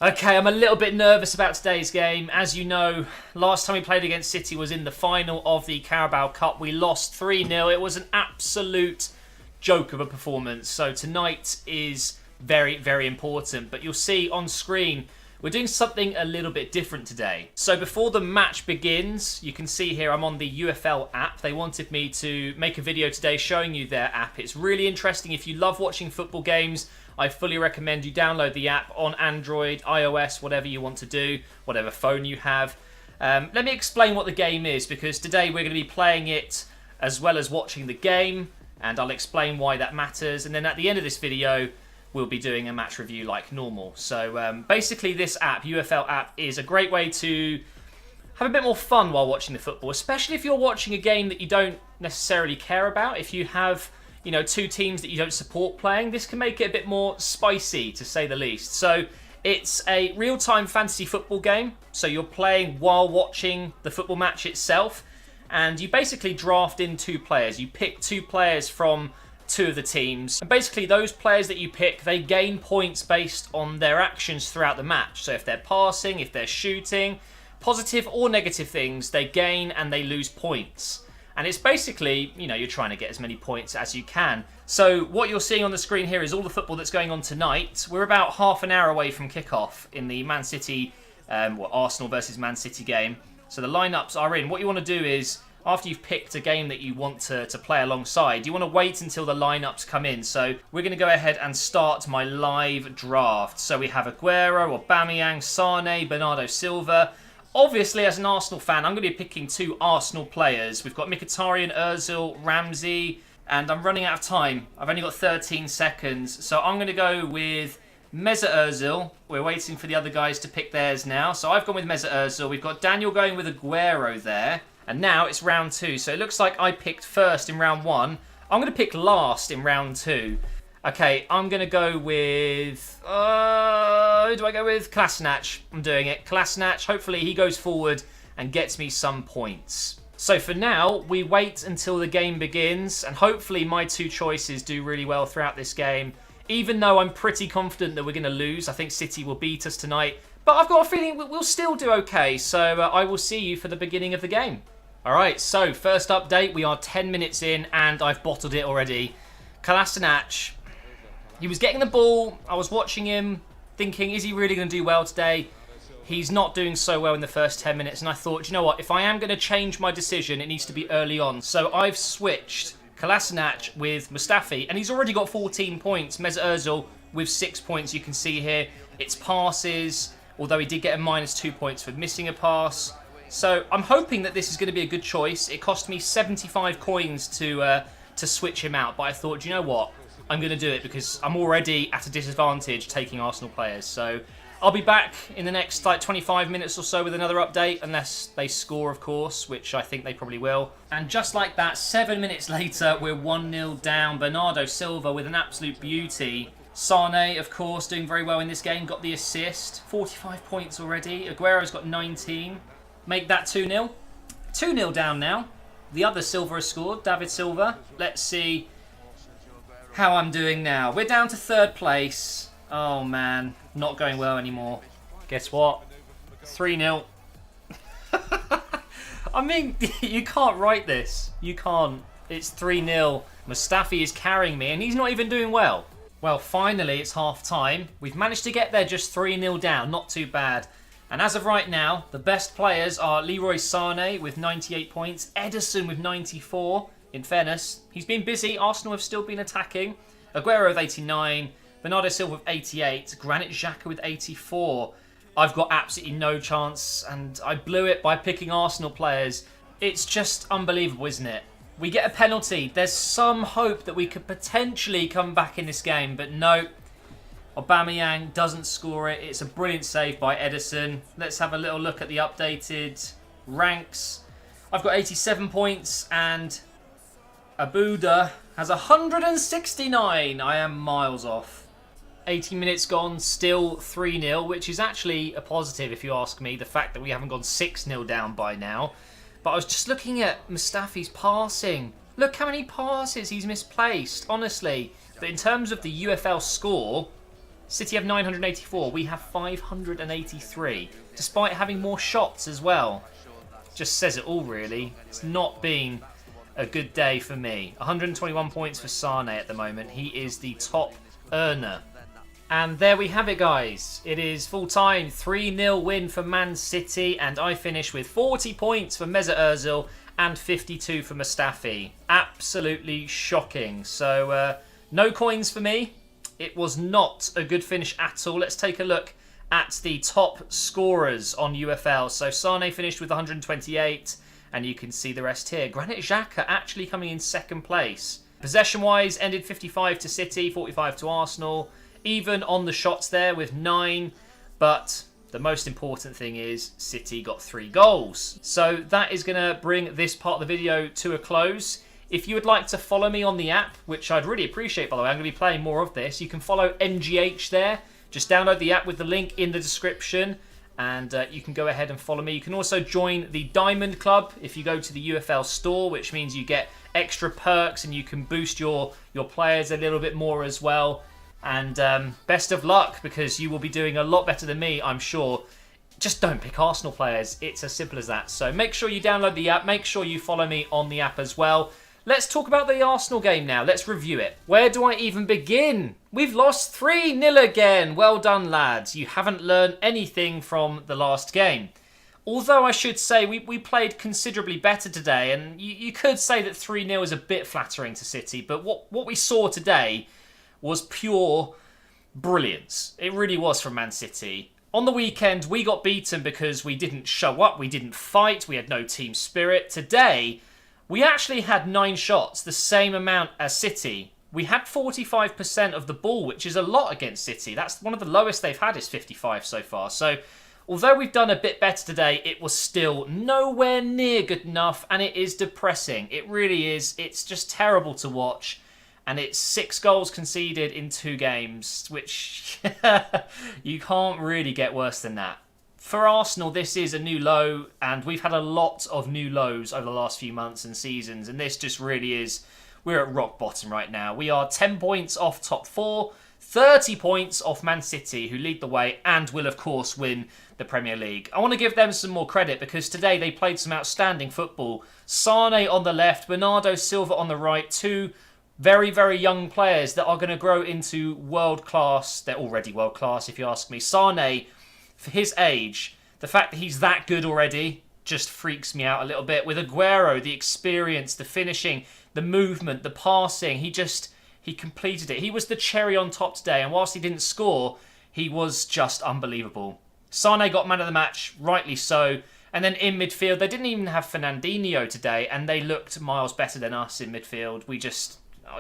Okay, I'm a little bit nervous about today's game. As you know, last time we played against City was in the final of the Carabao Cup. We lost 3-0. It was an absolute joke of a performance. So tonight is very, very important. But you'll see on screen, we're doing something a little bit different today. So before the match begins, you can see here I'm on the UFL app. They wanted me to make a video today showing you their app. It's really interesting. If you love watching football games, I fully recommend you download the app on Android, iOS, whatever you want to do, whatever phone you have. Let me explain what the game is, because today we're going to be playing it as well as watching the game, and I'll explain why that matters. And then at the end of this video, we'll be doing a match review like normal. So basically this app, UFL app, is a great way to have a bit more fun while watching the football, especially if you're watching a game that you don't necessarily care about. If you have, you know, two teams that you don't support playing, this can make it a bit more spicy, to say the least. So it's a real-time fantasy football game. So you're playing while watching the football match itself, and you basically draft in two players. You pick two players from two of the teams, and basically those players that you pick, they gain points based on their actions throughout the match. So if they're passing, if they're shooting, positive or negative things, they gain and they lose points. And it's basically, you know, you're trying to get as many points as you can. So what you're seeing on the screen here is all the football that's going on tonight. We're about half an hour away from kickoff in the Man City, Arsenal versus Man City game. So the lineups are in. What you want to do is, after you've picked a game that you want to play alongside, you want to wait until the lineups come in. So we're going to go ahead and start my live draft. So we have Aguero, Aubameyang, Sane, Bernardo Silva. Obviously, as an Arsenal fan, I'm going to be picking two Arsenal players. We've got Mkhitaryan, Ozil, Ramsey, and I'm running out of time. I've only got 13 seconds, so I'm going to go with Mesut Ozil. We're waiting for the other guys to pick theirs now. So I've gone with Mesut Ozil. We've got Daniel going with Aguero there, and now it's round two. So it looks like I picked first in round one. I'm going to pick last in round two. Okay, I'm going to go with... who do I go with? Kolasinac. I'm doing it. Kolasinac. Hopefully he goes forward and gets me some points. So for now, we wait until the game begins, and hopefully my two choices do really well throughout this game. Even though I'm pretty confident that we're going to lose, I think City will beat us tonight. But I've got a feeling we'll still do okay, so I will see you for the beginning of the game. Alright, so first update. We are 10 minutes in, and I've bottled it already. Kolasinac. He was getting the ball. I was watching him thinking, is he really going to do well today? He's not doing so well in the first 10 minutes. And I thought, you know what? If I am going to change my decision, it needs to be early on. So I've switched Kolasinac with Mustafi. And he's already got 14 points. Mesut Ozil with 6 points. You can see here, it's passes. Although he did get a -2 points for missing a pass. So I'm hoping that this is going to be a good choice. It cost me 75 coins to switch him out. But I thought, you know what? I'm going to do it because I'm already at a disadvantage taking Arsenal players. So I'll be back in the next 25 minutes or so with another update, unless they score, of course, which I think they probably will. And just like that, 7 minutes later, we're 1-0 down. Bernardo Silva with an absolute beauty. Sane, of course, doing very well in this game, got the assist. 45 points already. Aguero's got 19. Make that 2-0. 2-0 down now. The other Silva has scored, David Silva. Let's see how I'm doing now. We're down to third place. Oh man, not going well anymore. Guess what? 3-0. I mean, you can't write this. You can't. It's 3-0. Mustafi is carrying me and he's not even doing well. Well, finally it's half time. We've managed to get there just 3-0 down. Not too bad. And as of right now, the best players are Leroy Sane with 98 points. Ederson with 94. In fairness, he's been busy. Arsenal have still been attacking. Aguero with 89. Bernardo Silva with 88. Granit Xhaka with 84. I've got absolutely no chance, and I blew it by picking Arsenal players. It's just unbelievable, isn't it? We get a penalty. There's some hope that we could potentially come back in this game, but no. Aubameyang doesn't score it. It's a brilliant save by Ederson. Let's have a little look at the updated ranks. I've got 87 points, and Abuda has 169. I am miles off. 80 minutes gone, still 3-0, which is actually a positive if you ask me, the fact that we haven't gone 6-0 down by now. But I was just looking at Mustafi's passing. Look how many passes he's misplaced, honestly. But in terms of the UFL score, City have 984, we have 583, despite having more shots as well. Just says it all, really. It's not been a good day for me. 121 points for Sane at the moment. He is the top earner. And there we have it, guys. It is full-time, 3-0 win for Man City, and I finish with 40 points for Mesut Ozil and 52 for Mustafi. Absolutely shocking. So, no coins for me. It was not a good finish at all. Let's take a look at the top scorers on UFL. So Sane finished with 128, and you can see the rest here. Granit Xhaka actually coming in second place. Possession-wise, ended 55 to City, 45 to Arsenal. Even on the shots there with 9, but the most important thing is City got 3 goals. So that is going to bring this part of the video to a close. If you would like to follow me on the app, which I'd really appreciate, by the way, I'm going to be playing more of this, you can follow MGH there. Just download the app with the link in the description, and you can go ahead and follow me. You can also join the Diamond Club if you go to the UFL store, which means you get extra perks and you can boost your players a little bit more as well. And best of luck, because you will be doing a lot better than me, I'm sure. Just don't pick Arsenal players. It's as simple as that. So make sure you download the app. Make sure you follow me on the app as well. Let's talk about the Arsenal game now. Let's review it. Where do I even begin? We've lost 3-0 again. Well done, lads. You haven't learned anything from the last game. Although I should say we played considerably better today, and you could say that 3-0 is a bit flattering to City, but what we saw today was pure brilliance. It really was from Man City. On the weekend, we got beaten because we didn't show up, we didn't fight, we had no team spirit. Today, we actually had 9 shots, the same amount as City. We had 45% of the ball, which is a lot against City. That's one of the lowest they've had, is 55 so far. So, although we've done a bit better today, it was still nowhere near good enough, and it is depressing. It really is. It's just terrible to watch. And it's 6 goals conceded in 2 games, which you can't really get worse than that. For Arsenal, this is a new low, and we've had a lot of new lows over the last few months and seasons, and this just really is, we're at rock bottom right now. We are 10 points off top 4, 30 points off Man City, who lead the way and will, of course, win the Premier League. I want to give them some more credit, because today they played some outstanding football. Sane on the left, Bernardo Silva on the right, 2 very, very young players that are going to grow into world class. They're already world class, if you ask me. Sane, for his age, the fact that he's that good already just freaks me out a little bit. With Aguero, the experience, the finishing, the movement, the passing, he completed it. He was the cherry on top today, and whilst he didn't score, he was just unbelievable. Sane got man of the match, rightly so. And then in midfield, they didn't even have Fernandinho today, and they looked miles better than us in midfield.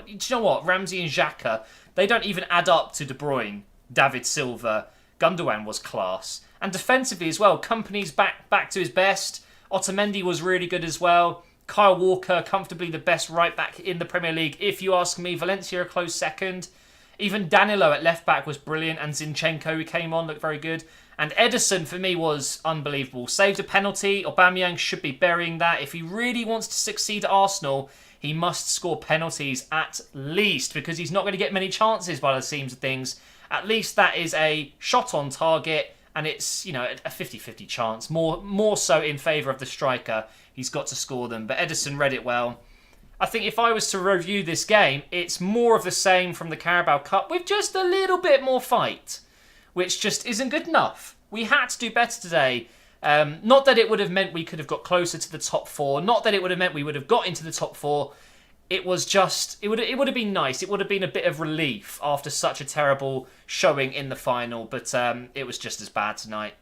Do you know what? Ramsey and Xhaka, they don't even add up to De Bruyne, David Silva. Gundogan was class. And defensively as well, Kompany's back to his best. Otamendi was really good as well. Kyle Walker, comfortably the best right back in the Premier League, if you ask me. Valencia a close second. Even Danilo at left back was brilliant, and Zinchenko, who came on, looked very good. And Ederson, for me, was unbelievable. Saved a penalty. Aubameyang should be burying that. If he really wants to succeed at Arsenal, he must score penalties at least, because he's not going to get many chances by the seams of things. At least that is a shot on target, and it's, a 50-50 chance. More so in favour of the striker. He's got to score them. But Ederson read it well. I think if I was to review this game, it's more of the same from the Carabao Cup with just a little bit more fight, which just isn't good enough. We had to do better today. Not that it would have meant we could have got closer to the top 4. Not that it would have meant we would have got into the top 4. It was just, it would have been nice. It would have been a bit of relief after such a terrible showing in the final. But it was just as bad tonight.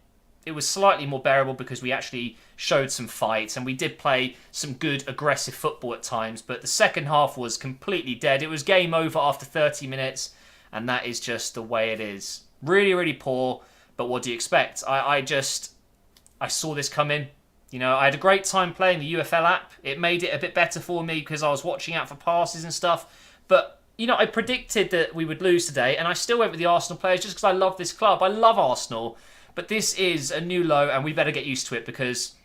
It was slightly more bearable because we actually showed some fight. And we did play some good aggressive football at times. But the second half was completely dead. It was game over after 30 minutes. And that is just the way it is. Really, really poor. But what do you expect? I saw this coming. I had a great time playing the UFL app. It made it a bit better for me because I was watching out for passes and stuff. But, I predicted that we would lose today, and I still went with the Arsenal players just because I love this club. I love Arsenal. But this is a new low, and we better get used to it, because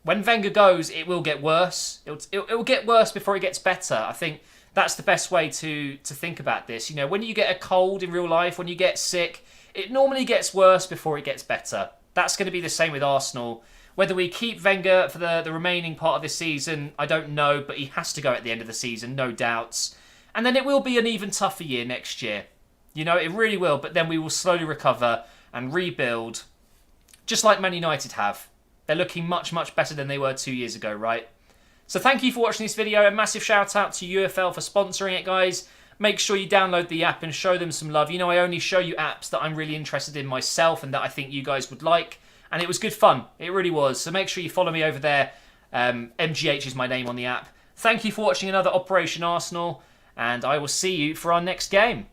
when Wenger goes, it will get worse. It will get worse before it gets better. I think That's the best way to think about this. You know, when you get a cold in real life, when you get sick, it normally gets worse before it gets better. That's going to be the same with Arsenal. Whether we keep Wenger for the remaining part of this season, I don't know, but he has to go at the end of the season, no doubts. And then it will be an even tougher year next year. You know, it really will, but then we will slowly recover and rebuild, just like Man United have. They're looking much, much better than they were 2 years ago, right? So thank you for watching this video. A massive shout out to UFL for sponsoring it, guys. Make sure you download the app and show them some love. You know, I only show you apps that I'm really interested in myself and that I think you guys would like. And it was good fun. It really was. So make sure you follow me over there. MGH is my name on the app. Thank you for watching another Operation Arsenal. And I will see you for our next game.